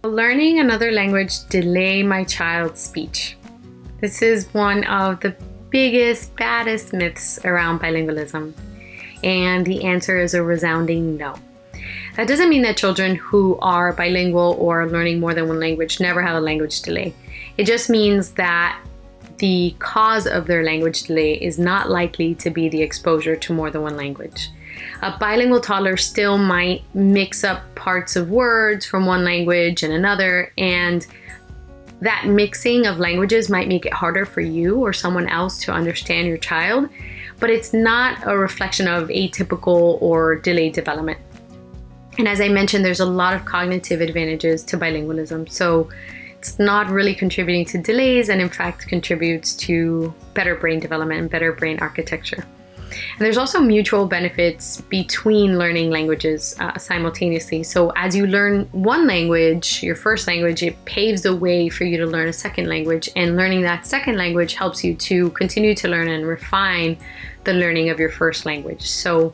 Learning another language delay my child's speech. This is one of the biggest, baddest myths around bilingualism. And the answer is a resounding no. That doesn't mean that children who are bilingual or learning more than one language never have a language delay. It just means that the cause of their language delay is not likely to be the exposure to more than one language. A bilingual toddler still might mix up parts of words from one language and another, and that mixing of languages might make it harder for you or someone else to understand your child, but it's not a reflection of atypical or delayed development. And as I mentioned, there's a lot of cognitive advantages to bilingualism, so it's not really contributing to delays, and in fact contributes to better brain development and better brain architecture. And there's also mutual benefits between learning languages simultaneously. So as you learn one language, your first language, it paves the way for you to learn a second language. And learning that second language helps you to continue to learn and refine the learning of your first language. So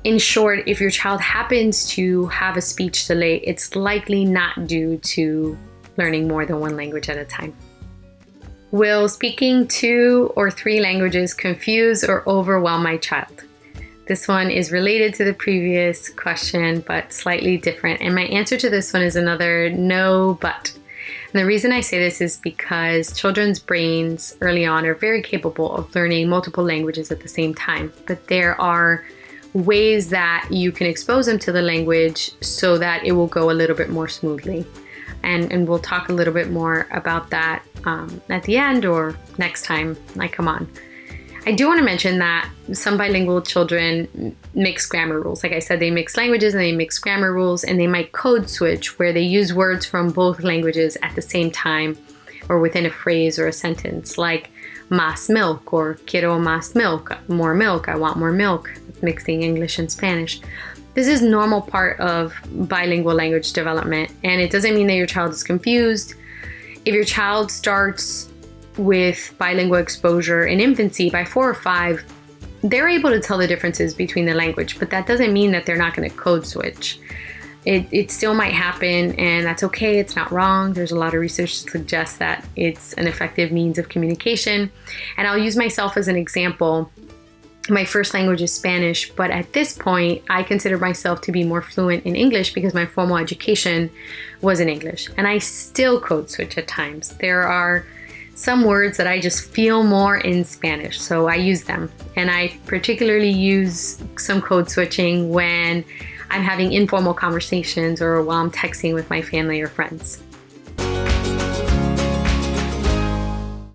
in short, if your child happens to have a speech delay, it's likely not due to learning more than one language at a time. Will speaking 2 or 3 languages confuse or overwhelm my child? This one is related to the previous question, but slightly different. And my answer to this one is another no, but. And the reason I say this is because children's brains early on are very capable of learning multiple languages at the same time. But there are ways that you can expose them to the language so that it will go a little bit more smoothly. And we'll talk a little bit more about that at the end or next time I come on. I do want to mention that some bilingual children mix grammar rules. Like I said, they mix languages and they mix grammar rules, and they might code switch where they use words from both languages at the same time or within a phrase or a sentence, like más milk or quiero más milk, more milk, I want more milk, mixing English and Spanish. This is normal part of bilingual language development, and it doesn't mean that your child is confused. If your child starts with bilingual exposure in infancy by 4 or 5, they're able to tell the differences between the language, but that doesn't mean that they're not going to code switch. It still might happen, and that's okay. It's not wrong. There's a lot of research to suggest that it's an effective means of communication. And I'll use myself as an example. My first language is Spanish, but at this point, I consider myself to be more fluent in English because my formal education was in English. And I still code switch at times. There are some words that I just feel more in Spanish, so I use them. And I particularly use some code switching when I'm having informal conversations or while I'm texting with my family or friends.